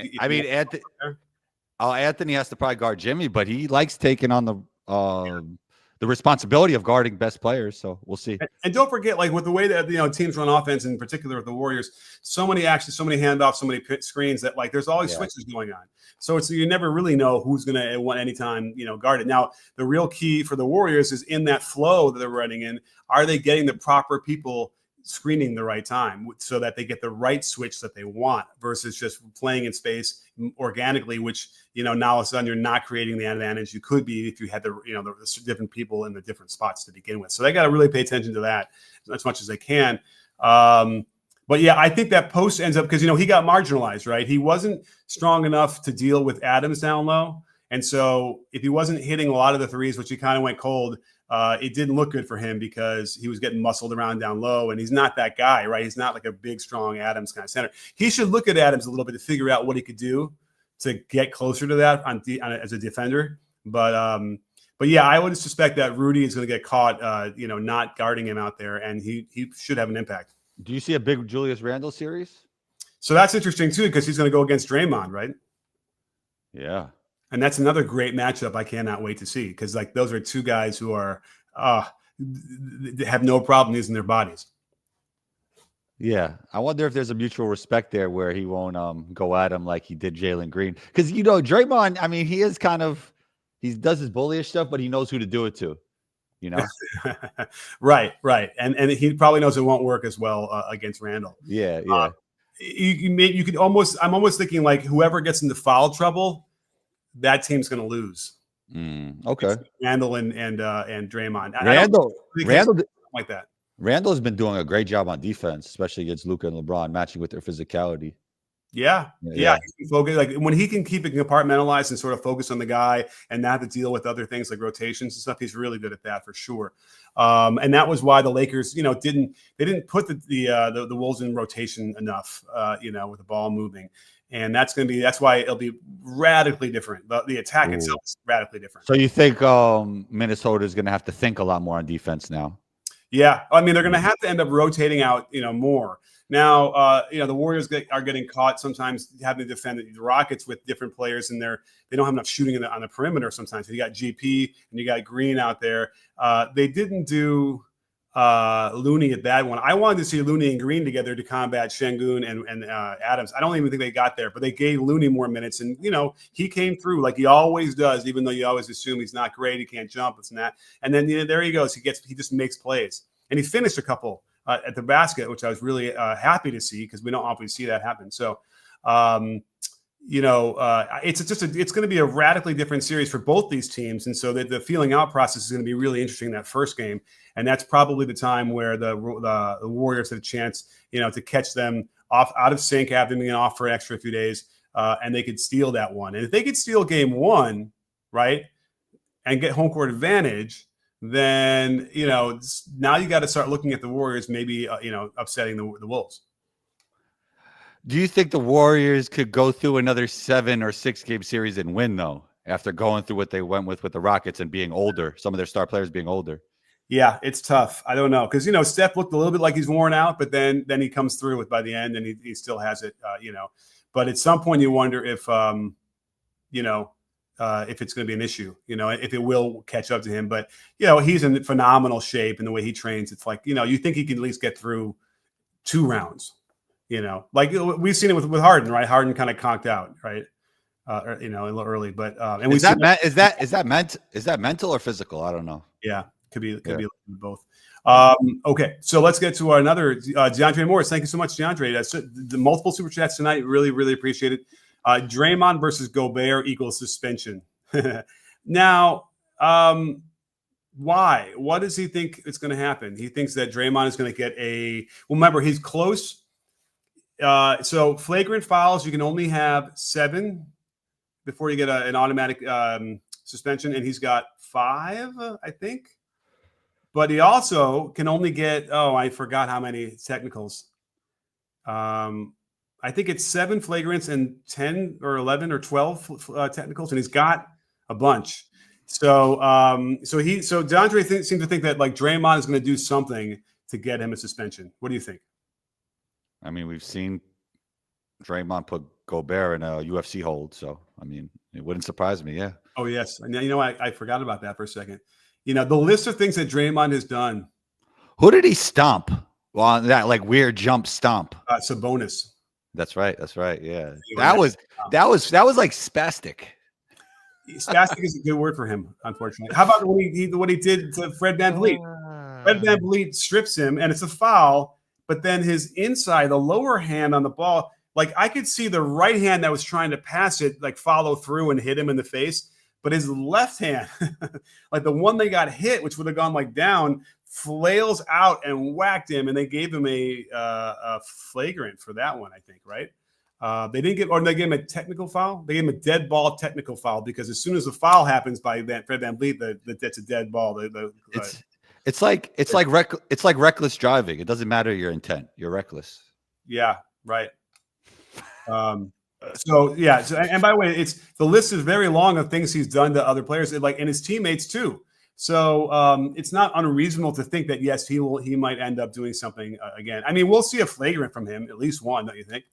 Anthony has to probably guard Jimmy, but he likes taking on the responsibility of guarding best players. So we'll see. And don't forget, with the way that teams run offense, in particular with the Warriors, so many actions, so many handoffs, so many screens that there's always switches going on. So you never really know who's going to at any time guard it. Now the real key for the Warriors is in that flow that they're running in. Are they getting the proper people screening the right time so that they get the right switch that they want versus just playing in space organically, which now all of a sudden you're not creating the advantage you could be if you had the different people in the different spots to begin with. So they got to really pay attention to that as much as they can. But yeah, I think that Post ends up because he got marginalized, right? He wasn't strong enough to deal with Adams down low, and so if he wasn't hitting a lot of the threes, which he kind of went cold, it didn't look good for him because he was getting muscled around down low, and he's not that guy, right? He's not like a big, strong Adams kind of center. He should look at Adams a little bit to figure out what he could do to get closer to that as a defender. But yeah, I would suspect that Rudy is going to get caught, not guarding him out there, and he should have an impact. Do you see a big Julius Randle series? So that's interesting too, because he's going to go against Draymond, right? Yeah. And that's another great matchup I cannot wait to see because those are two guys who are have no problem using their bodies. Yeah. I wonder if there's a mutual respect there where he won't go at him like he did Jalen Green. Because Draymond, I mean, he is he does his bullyish stuff, but he knows who to do it to. Right. And he probably knows it won't work as well against Randall. Yeah. You could almost, I'm almost thinking whoever gets into foul trouble, that team's going to lose. Okay. It's Randall and Draymond. Randall like that. Randall has been doing a great job on defense, especially against Luka and LeBron, matching with their physicality. Yeah. Yeah. He can focus, like when he can keep it compartmentalized and sort of focus on the guy and not have to deal with other things like rotations and stuff. He's really good at that for sure. And that was why the Lakers, didn't put the Wolves in rotation enough, with the ball moving. And that's why it'll be radically different. The attack itself is radically different. So you think Minnesota is going to have to think a lot more on defense now? Yeah. I mean, they're going to have to end up rotating out, more. Now, the Warriors are getting caught sometimes having to defend the Rockets with different players, and they don't have enough shooting on the perimeter sometimes. You got GP and you got Green out there. They didn't do Looney at that one. I wanted to see Looney and Green together to combat Şengün and Adams. I don't even think they got there, but they gave Looney more minutes, and he came through like he always does. Even though you always assume he's not great, he can't jump, it's not. And then there he goes. He just makes plays, and he finished a couple at the basket, which I was really happy to see because we don't often see that happen. So, it's going to be a radically different series for both these teams, and so the feeling out process is going to be really interesting in that first game, and that's probably the time where the Warriors have a chance, to catch them out of sync, have them off for an extra few days, and they could steal that one. And if they could steal game one, right, and get home court advantage, then now you got to start looking at the Warriors maybe upsetting the Wolves. Do you think the Warriors could go through another 7 or 6 game series and win though, after going through what they went with the Rockets and being older, some of their star players being older? Yeah, it's tough. I don't know because Steph looked a little bit like he's worn out, but then he comes through by the end and he still has it. But at some point you wonder if it's going to be an issue, if it will catch up to him. But, he's in phenomenal shape, and the way he trains, it's like, you think he can at least get through 2 rounds, like we've seen it with Harden, right? Harden kind of conked out, right? A little early, but and is that mental or physical? I don't know. Yeah, could be both. Okay, so let's get to another DeAndre Morris. Thank you so much, DeAndre. That's the multiple super chats tonight. Really, really appreciate it. Draymond versus Gobert equals suspension. Now, why? What does he think is going to happen? He thinks that Draymond is going to get remember, he's close. So flagrant fouls, you can only have 7 before you get an automatic suspension, and he's got 5, I think. But he also can only get, I forgot how many technicals. I think it's 7 flagrants and 10 or 11 or 12 technicals, and he's got a bunch. So DeAndre seems to think that like Draymond is going to do something to get him a suspension. What do you think? I mean, we've seen Draymond put Gobert in a UFC hold, so I mean, it wouldn't surprise me. Yeah. Oh yes, and I forgot about that for a second. The list of things that Draymond has done. Who did he stomp? Well, that like weird jump stomp. Sabonis. That's right. Yeah, that was like spastic. Spastic is a good word for him, unfortunately. How about what he did to Fred VanVleet? Fred VanVleet strips him, and it's a foul. But then his inside, the lower hand on the ball, like I could see the right hand that was trying to pass it, like follow through and hit him in the face. But his left hand, like the one they got hit, which would have gone like down, flails out and whacked him, and they gave him a flagrant for that one, I think, right? They gave him a technical foul. They gave him a dead ball technical foul because as soon as the foul happens by Fred VanVleet, that's a dead ball. It's like reckless driving. It doesn't matter your intent. You're reckless. Yeah, right. And by the way, the list is very long of things he's done to other players, and his teammates too. So it's not unreasonable to think that yes, he might end up doing something again. I mean, we'll see a flagrant from him, at least one, don't you think?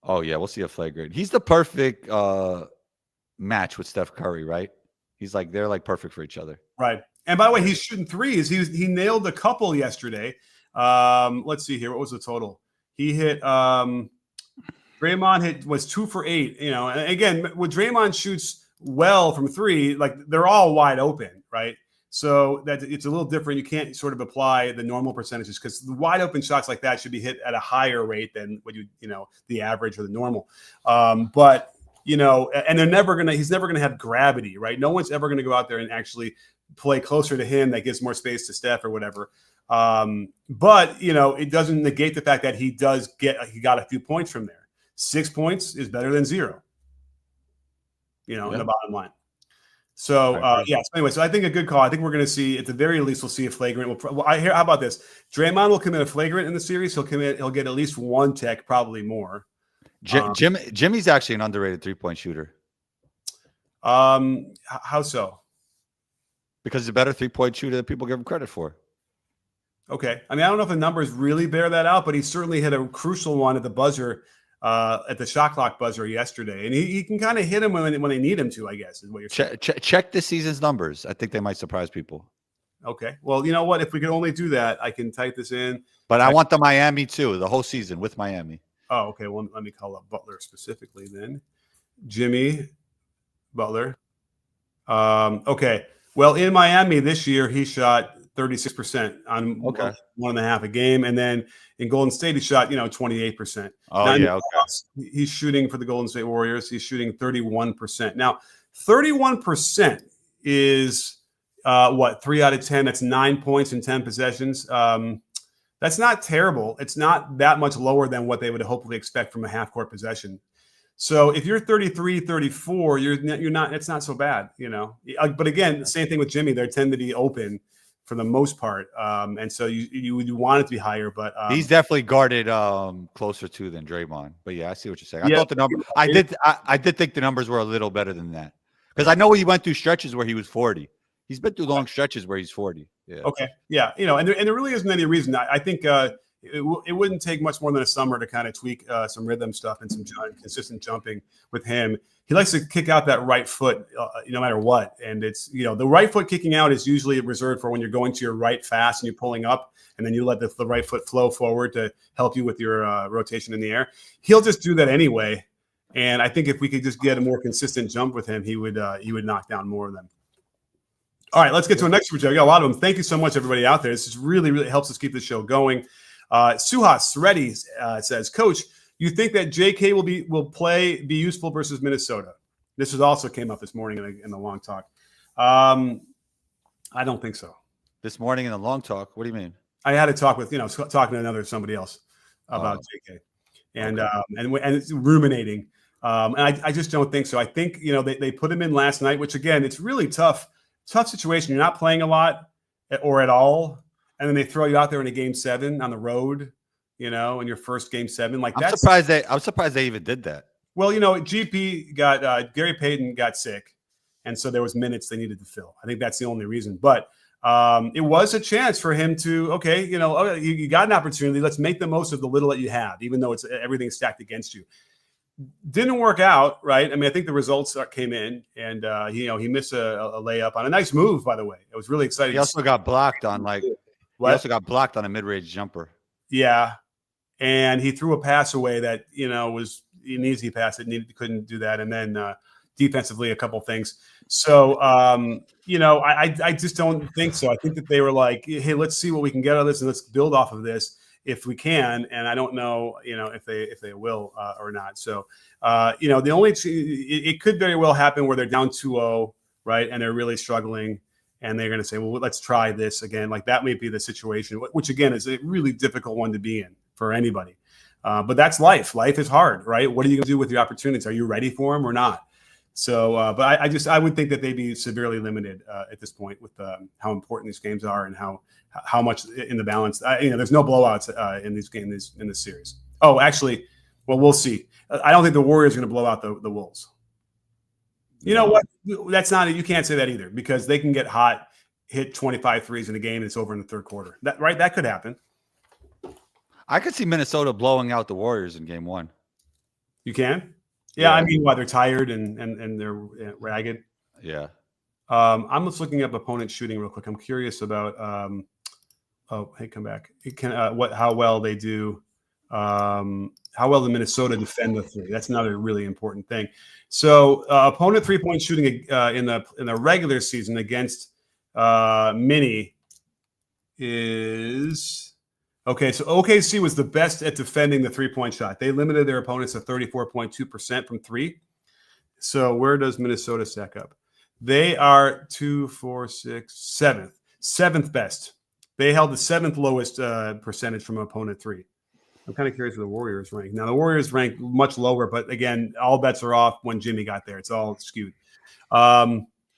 Oh yeah, we'll see a flagrant. He's the perfect match with Steph Curry, right? They're like perfect for each other, right? And by the way, he's shooting threes. He nailed a couple yesterday. Let's see here. What was the total? He hit. Draymond was 2 for 8. And again, when Draymond shoots well from 3, like they're all wide open, right? So that it's a little different. You can't sort of apply the normal percentages because the wide open shots like that should be hit at a higher rate than what the average or the normal. And they're never gonna. He's never gonna have gravity, right? No one's ever gonna go out there and actually play closer to him that gives more space to Steph or whatever. But it doesn't negate the fact that he got a few points from there. 6 points is better than 0. In Yeah. the bottom line. So yeah. So anyway, so I think a good call. I think we're going to see, at the very least, we'll see a flagrant. How about this? Draymond will commit a flagrant in the series. He'll get at least 1 tech, probably more. Jimmy's actually an underrated 3-point shooter. How so? Because he's a better 3-point shooter than people give him credit for. Okay. I mean, I don't know if the numbers really bear that out, but he certainly hit a crucial one at the buzzer, at the shot clock buzzer yesterday. And he can kind of hit him when they need him to, I guess, is what you're saying. Check this season's numbers. I think they might surprise people. Okay. Well, you know what? If we could only do that, I can type this in. But I want the Miami too, the whole season with Miami. Oh, okay. Well, let me call up Butler specifically then. Jimmy Butler. Okay. Well, in Miami this year, he shot 36% on 1.5 a game. And then in Golden State, he shot, 28%. Oh, now, yeah. Okay. He's shooting for the Golden State Warriors. He's shooting 31%. Now, 31% is 3 out of 10. That's 9 points in 10 possessions. That's not terrible. It's not that much lower than what they would hopefully expect from a half-court possession. So if you're 33, 34, you're not. It's not so bad, But again, the same thing with Jimmy. They tend to be open for the most part, and so you want it to be higher. But he's definitely guarded closer to than Draymond. But yeah, I see what you're saying. I thought the number. I did think the numbers were a little better than that, because I know he went through stretches where he was 40. He's been through long stretches where he's 40. Yeah. Okay. Yeah. And there really isn't any reason. I think it wouldn't take much more than a summer to kind of tweak some rhythm stuff and some consistent jumping with him. He likes to kick out that right foot no matter what. And it's, the right foot kicking out is usually reserved for when you're going to your right fast and you're pulling up, and then you let the right foot flow forward to help you with your rotation in the air. He'll just do that anyway. And I think if we could just get a more consistent jump with him, he would knock down more of them. All right, let's get to our next show. We got a lot of them. Thank you so much, everybody out there. This is really, really helps us keep the show going. Suhas Reddy says, Coach, you think that JK will be useful versus Minnesota? This also came up this morning in the long talk. I don't think so. This morning in the long talk? What do you mean? I had a talk with talking to somebody else about JK, and it's ruminating. And I just don't think so. I think they put him in last night, which again, it's really tough situation. You're not playing a lot or at all, and then they throw you out there in a game 7 on the road, in your first game 7. Like I'm surprised they even did that. Well, GP got Gary Payton got sick, and so there was minutes they needed to fill. I think that's the only reason. But it was a chance for him to you got an opportunity. Let's make the most of the little that you have, even though it's everything's stacked against you. Didn't work out, right? I mean, I think the results came in, and he missed a layup on a nice move, by the way. It was really exciting. He also got blocked on a mid-range jumper. Yeah, and he threw a pass away that was an easy pass that couldn't do that, and then defensively a couple things. So I just don't think so. I think that they were like, hey, let's see what we can get out of this, and let's build off of this if we can, and I don't know, if they will or not. So, the only it could very well happen where they're down 2-0, right, and they're really struggling, and they're going to say, well, let's try this again. Like that may be the situation, which again is a really difficult one to be in for anybody. But that's life. Life is hard, right? What are you going to do with your opportunities? Are you ready for them or not? So, but I would think that they'd be severely limited at this point with how important these games are and how much in the balance. There's no blowouts in these games in this series. Oh, actually, well, we'll see. I don't think the Warriors are going to blow out the Wolves. You know what? That's not. You can't say that either because they can get hot, hit 25 threes in a game, and it's over in the third quarter. That could happen. I could see Minnesota blowing out the Warriors in game 1. You can. Yeah, I mean, they're tired and they're ragged. Yeah. I'm just looking up opponent shooting real quick. I'm curious about. Hey, come back. How well they do. How well the Minnesota defend the three. That's another really important thing. So opponent 3-point shooting in the regular season against Mini is. Okay, so OKC was the best at defending the 3-point shot. They limited their opponents to 34.2% from 3. So where does Minnesota stack up? They are 2, 4, 6, 7th best. They held the 7th lowest percentage from opponent 3. I'm kind of curious where the Warriors rank. Now, the Warriors rank much lower, but again, all bets are off when Jimmy got there. It's all skewed.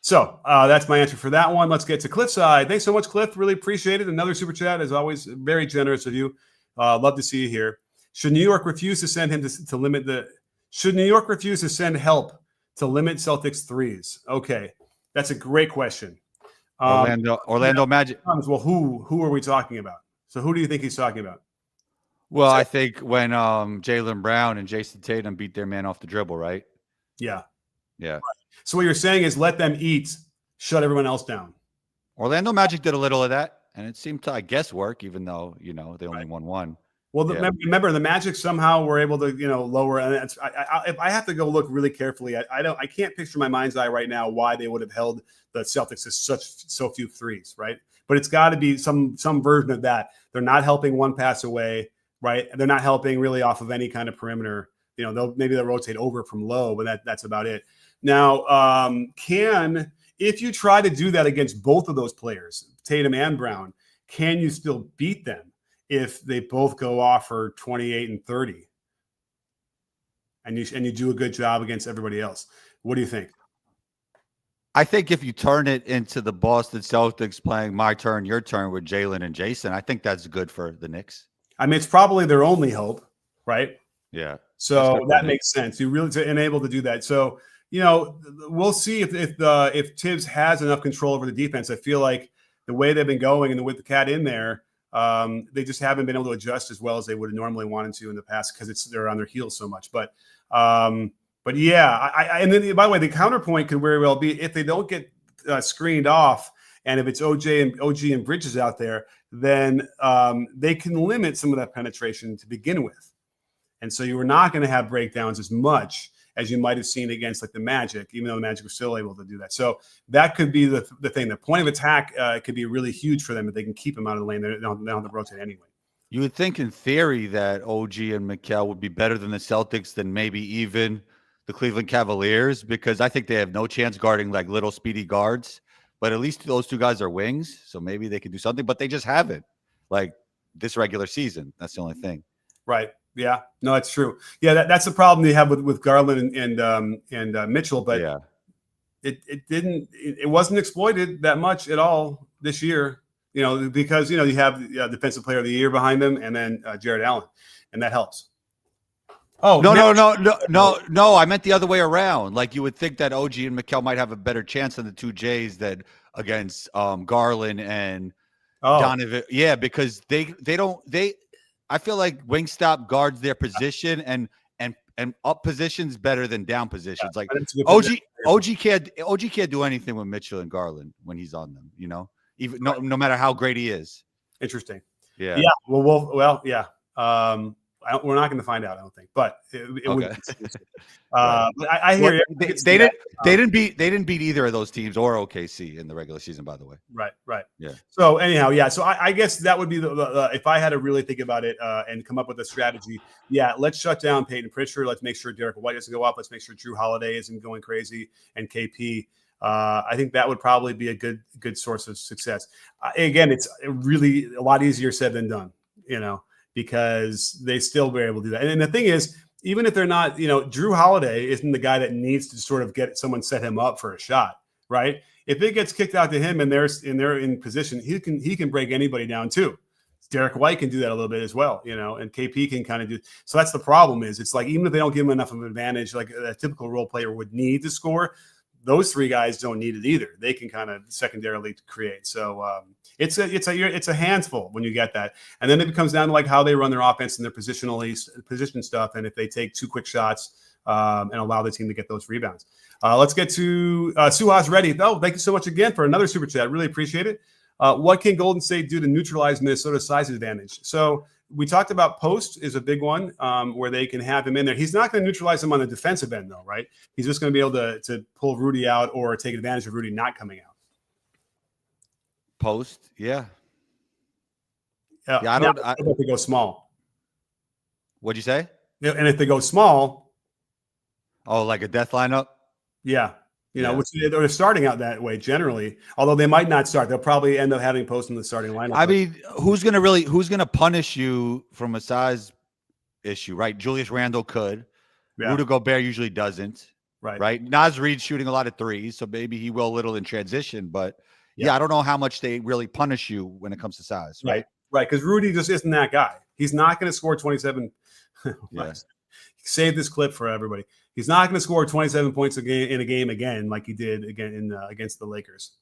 So that's my answer for that one. Let's get to Cliffside. Thanks so much, Cliff. Really appreciate it. Another super chat, as always, very generous of you. Love to see you here. Should New York refuse to send him to limit the? Should New York refuse to send help to limit Celtics threes? Okay, that's a great question. Orlando Magic. Well, who are we talking about? So who do you think he's talking about? Well, I think when Jaylen Brown and Jason Tatum beat their man off the dribble, right? Yeah. Yeah. So what you're saying is let them eat, shut everyone else down. Orlando Magic did a little of that, and it seemed to, I guess, work, even though, they only won one. Well, remember the Magic somehow were able to, lower. And if I have to go look really carefully, I can't picture my mind's eye right now why they would have held the Celtics to so few threes, right? But it's got to be some version of that. They're not helping one pass away, right? They're not helping really off of any kind of perimeter. Maybe they'll rotate over from low, but that's about it. Now, if you try to do that against both of those players, Tatum and Brown, can you still beat them if they both go off for 28 and 30? And you do a good job against everybody else. What do you think? I think if you turn it into the Boston Celtics playing my turn, your turn with Jaylen and Jason, I think that's good for the Knicks. I mean, it's probably their only hope, right? Yeah. So that makes sense. You really enable to do that. So, we'll see if Tibbs has enough control over the defense. I feel like the way they've been going and with the cat in there, they just haven't been able to adjust as well as they would have normally wanted to in the past because they're on their heels so much. But yeah, and then by the way, the counterpoint could very well be if they don't get screened off, and if it's OG and Bridges out there, then they can limit some of that penetration to begin with, and so you are not going to have breakdowns as much as you might have seen against like the Magic, even though the Magic was still able to do that. So that could be the thing. The point of attack could be really huge for them if they can keep them out of the lane. They don't have to rotate anyway. You would think in theory that OG and Mikal would be better than the Celtics than maybe even the Cleveland Cavaliers, because I think they have no chance guarding like little speedy guards. But at least those two guys are wings, so maybe they can do something. But they just haven't, like this regular season. That's the only thing. Right. Yeah, no, that's true. Yeah, that's the problem they have with Garland and Mitchell. But yeah, it wasn't exploited that much at all this year. Because you have defensive player of the year behind them, and then Jared Allen, and that helps. Oh no! I meant the other way around. Like you would think that OG and Mikal might have a better chance than the two Jays that against Garland and Donovan. Yeah, because they don't. I feel like Wingstop guards their position and up positions better than down positions. Like OG can't do anything with Mitchell and Garland when he's on them. Even no matter how great he is. Interesting. Yeah. Yeah. Well. Yeah. We're not going to find out, I don't think. But it okay. would. I hear you. They didn't beat either of those teams or OKC in the regular season, by the way. Right. Yeah. So anyhow, yeah. So I guess that would be the if I had to really think about it and come up with a strategy. Yeah, let's shut down Peyton Pritchard. Let's make sure Derek White doesn't go up. Let's make sure Drew Holiday isn't going crazy and KP. I think that would probably be a good source of success. Again, it's really a lot easier said than done. Because they still were able to do that. And the thing is, even if they're not, Drew Holiday isn't the guy that needs to sort of get someone set him up for a shot, right? If it gets kicked out to him and they're in position, he can break anybody down too. Derek White can do that a little bit as well, and KP can kind of do. So that's the problem is it's like, even if they don't give him enough of an advantage, like a typical role player would need to score, those three guys don't need it either. They can kind of secondarily create. So it's a handful when you get that, and then it comes down to like how they run their offense and their position stuff, and if they take two quick shots and allow the team to get those rebounds. Let's get to Suhas Reddy. Oh, thank you so much again for another super chat. Really appreciate it. What can Golden State do to neutralize Minnesota's size advantage? So we talked about post is a big one where they can have him in there. He's not going to neutralize him on the defensive end, though, right? He's just going to be able to pull Rudy out or take advantage of Rudy not coming out. Post, yeah. I don't know if they go small. What'd you say? And if they go small. Oh, like a death lineup? Yeah. Which they're starting out that way generally, although they might not start. They'll probably end up having post in the starting lineup. I mean, who's going to punish you from a size issue, right? Julius Randle could. Yeah. Rudy Gobert usually doesn't. Right. Naz Reid's shooting a lot of threes, so maybe he will a little in transition. But yeah, I don't know how much they really punish you when it comes to size. Right. Right. Because Rudy just isn't that guy. He's not going to score 27. Yeah. Save this clip for everybody. He's not going to score 27 points in a game again, like he did again against the Lakers.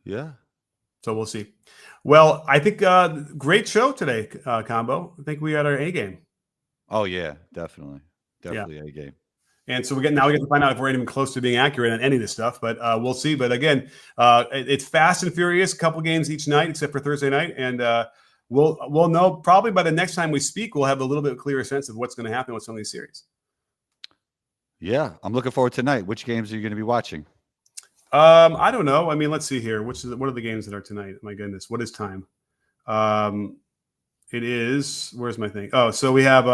Yeah. So we'll see. Well, I think great show today, Combo. I think we had our A game. Oh yeah, definitely A game. And so we get to find out if we're even close to being accurate on any of this stuff, but we'll see. But again, it's fast and furious. A couple games each night, except for Thursday night, and we'll know probably by the next time we speak. We'll have a little bit clearer sense of what's going to happen with some of these series. Yeah, I'm looking forward tonight. Which games are you going to be watching? I don't know. I mean, let's see here. What are the games that are tonight? My goodness, what is time? It is. Where's my thing? Oh, so we have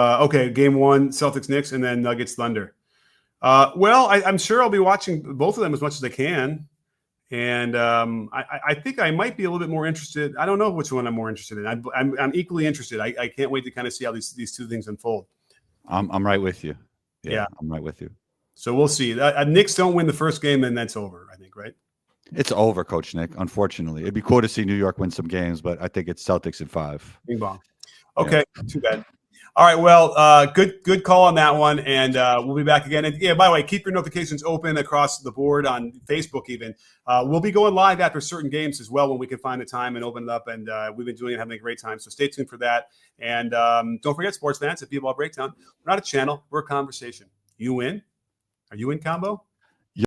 game 1, Celtics Knicks, and then Nuggets Thunder. Well, I'm sure I'll be watching both of them as much as I can. And I think I might be a little bit more interested. I don't know which one I'm more interested in. I'm equally interested. I can't wait to kind of see how these two things unfold. I'm right with you. Yeah, I'm right with you. So we'll see. Knicks don't win the first game, and that's over, I think, right? It's over, Coach Nick, unfortunately. It'd be cool to see New York win some games, but I think it's Celtics in 5. Bing bong. Okay, Too bad. All right, well, good call on that one, and we'll be back again. And yeah, by the way, keep your notifications open across the board on Facebook even. We'll be going live after certain games as well when we can find the time and open it up, and we've been doing it, having a great time, so stay tuned for that. And don't forget, sports fans, at B-Ball Breakdown, we're not a channel, we're a conversation. You in? Are you in, Combo?